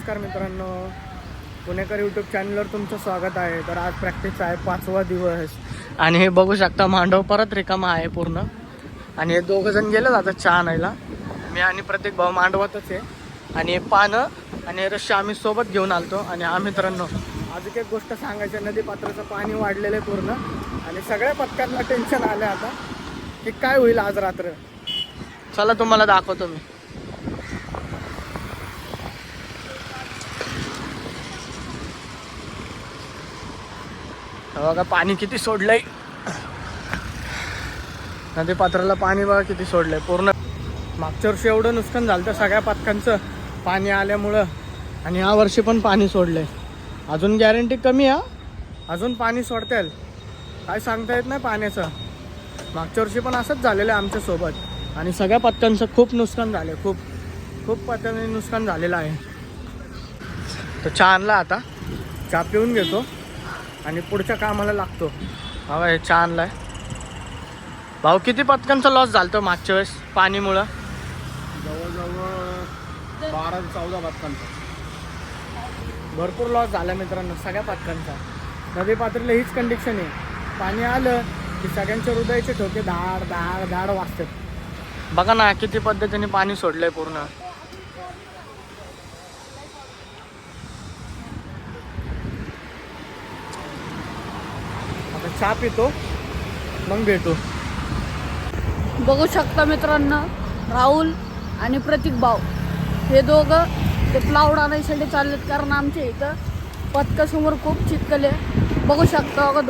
नमस्कार मित्रांनो, पुणेकर यूट्यूब चॅनलवर तुमचं स्वागत आहे. तर आज प्रॅक्टिसचा आहे 5वा दिवस आणि हे बघू शकता मांडव परत रिकामा आहे पूर्ण. आणि हे दोघं जण गेले आता चहा आणायला. मी आणि प्रत्येक भाऊ मांडवातच आहे. आणि हे पानं आणि रश्शी आम्ही सोबत घेऊन आलतो. आणि हा मित्रांनो, अजून एक गोष्ट सांगायची, नदीपात्राचं पाणी वाढलेलं आहे पूर्ण आणि सगळ्या पथकांना टेन्शन आलं आता की काय होईल आज रात्र. चला तुम्हाला दाखवतो मी. बघा पाणी किती सोडलंय, नदीपात्राला पाणी बघा किती सोडलंय पूर्ण. मागच्या वर्षी एवढं नुकसान झालं तर सगळ्या पथकांचं पाणी आल्यामुळं, आणि या वर्षी पण पाणी सोडलंय. अजून गॅरंटी कमी आहे, अजून पाणी सोडता येईल, काय सांगता येत नाही पाण्याचं. मागच्या वर्षी पण असंच झालेलं आहे आमच्यासोबत आणि सगळ्या पथकांचं खूप नुकसान झालं, खूप पथकांनी नुकसान झालेलं आहे. तर चहा आणला, आता चहा पिऊन घेतो आणि पुढच्या कामाला लागतो. हवा हे चहा आणलाय. भाऊ किती पथकांचा लॉस झालं मागच्या वेळेस पाणीमुळं? जवळजवळ 12 ते 14 पथकांचा भरपूर लॉस झाला मित्रांनो सगळ्या पथकांचा. नदीपात्राला हीच कंडिशन आहे, पाणी आलं की सगळ्यांच्या हृदयाचे ठोके धाड धाड धाड वाजतात. बघा ना किती पद्धतीने पाणी सोडलंय पूर्ण. आता चहा पितो मग भेटू. बघू शकता मित्रांनो, राहुल आणि प्रतीक भाऊ हे दोघं ते प्लाउड आणायसाठी चाललेत, कारण आमच्या इथं पथकासमोर खूप चिखल आहे. बघू शकता बघा.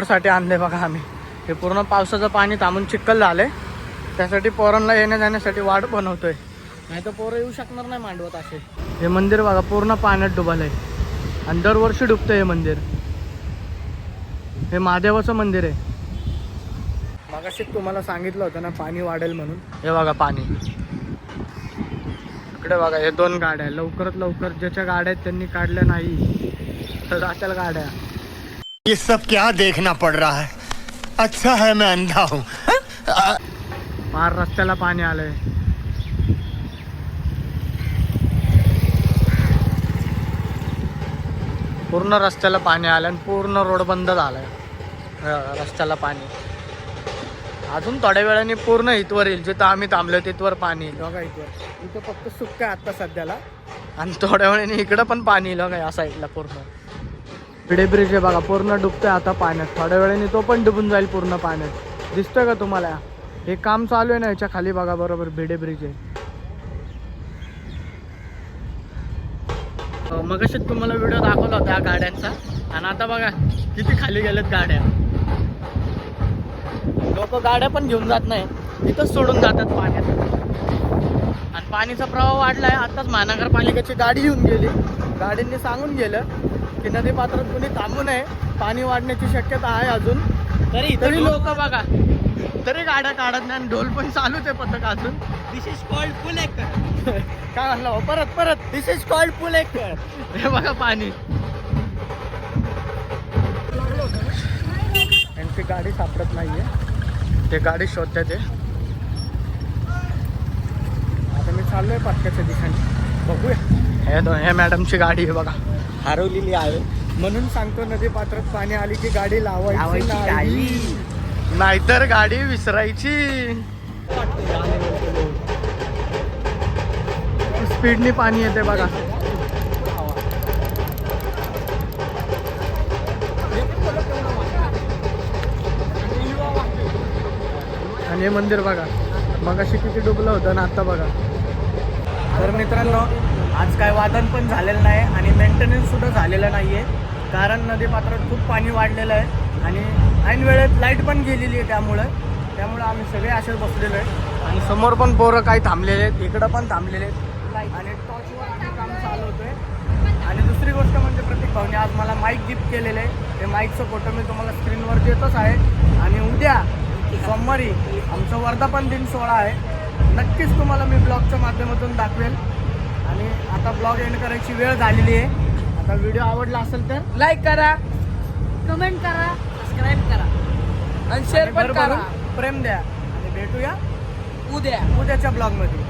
साठी आणले बघा आम्ही. हे पूर्ण पावसाचं पाणी थांबून चिखल झालंय, त्यासाठी पोरांना येण्या जाण्यासाठी वाट बनवतोय, नाही तर पोरं येऊ शकणार नाही मांडवत असे. हे मंदिर बघा पूर्ण पाण्यात डुबालंय आणि दरवर्षी डुबतं हे मंदिर. हे महादेवाचं मंदिर आहे. मगाशी तुम्हाला सांगितलं होतं ना पाणी वाढेल म्हणून. हे बघा पाणी इकडे बघा. हे 2 गाड्या लवकरात लवकर ज्याच्या गाड्या आहेत त्यांनी काढल्या नाही तर जात्याल गाड्या. ये सब क्या देखना पड़ रहा है? अच्छा है मैं अंधा हूँ. पार रस्त्याला पाणी आलंय. पूर्ण रस्त्याला पाणी आलं आणि पूर्ण रोड बंद झालाय. रस्त्याला पाणी अजून थोड्या वेळाने पूर्ण इथवर येईल. जिथं आम्ही थांबलो तिथवर पाणी येईल बघा. इथं फक्त सुक्क आहे आता सध्याला, आणि थोड्या वेळाने इकडं पण पाणी येईल बघा. या साईडला पूर्ण भिडे ब्रिज आहे बघा, पूर्ण डुबतोय आता पाण्यात. थोड्या वेळाने तो पण डुबून जाईल पूर्ण पाण्यात. दिसतोय का तुम्हाला? हे काम चालू आहे ना याच्या खाली बघा, बरोबर भिडे ब्रिज आहे. मगाशी तुम्हाला व्हिडिओ दाखवला होता या गाड्यांचा, आणि आता बघा किती खाली गेलेत गाड्या. लोक गाड्या पण घेऊन जात नाही, इथंच सोडून जातात पाण्यात. आणि पाणीचा प्रवाह वाढलाय. आताच महानगरपालिकेची गाडी येऊन गेली, गाडींनी सांगून गेलं की नदीपात्रात कोणी थांबू नये, पाणी वाढण्याची शक्यता आहे अजून. तरी लोक बघा तरी गाड्या काढत नाही. ढोल पण चालूच आहे पथक अजून. दिस इज कॉल्ड पुलेकर. काय म्हणलं परत दिस इज कॉल्ड पुलेकर. हे बघा पाणी. त्यांची गाडी सापडत नाहीये, ते गाडी शोधतात ते. आता मी चाललोय पथकाच्या दिशेने, बघूया. हे मॅडमची गाडी आहे बघा, हरवलेली आहे. म्हणून सांगतो नदीपात्रात पाणी आली की गाडी लावायची नाहीतर गाडी विसरायची. स्पीडनी पाणी येते बघा. आणि हे मंदिर बघा, मगाशी किती डुबलं होतं ना आता बघा. तर मित्रांनो, आज काय वादन पण झालेलं नाही आणि मेंटेनन्स सुद्धा झालेलं नाही आहे, कारण नदीपात्रात खूप पाणी वाढलेलं आहे आणि ऐन वेळेत लाईट पण गेलेली आहे. त्यामुळं आम्ही सगळे असेच बसलेलो आहे. आणि समोर पण पोरं काही थांबलेले आहेत, इकडं पण थांबलेले आहेत आणि टॉर्चवर काम चालू होतं आहे. आणि दुसरी गोष्ट म्हणजे प्रतीक भाऊने आज मला माईक गिफ्ट केलेलं आहे. ते माईकचं फोटो मी तुम्हाला स्क्रीनवर देतच आहे. आणि उद्या सोमवारी आमचं वर्धापन दिन सोहळा आहे, नक्कीच तुम्हाला मी ब्लॉगच्या माध्यमातून दाखवेल. आणि आता ब्लॉग एंड करायची वेळ झालेली आहे. आता व्हिडिओ आवडला असेल तर लाईक करा, कमेंट करा. सबस्क्राईब करा आणि शेअर आणि पण करा. भरभरून प्रेम द्या आणि भेटूया उद्या उद्याच्या ब्लॉग मध्ये.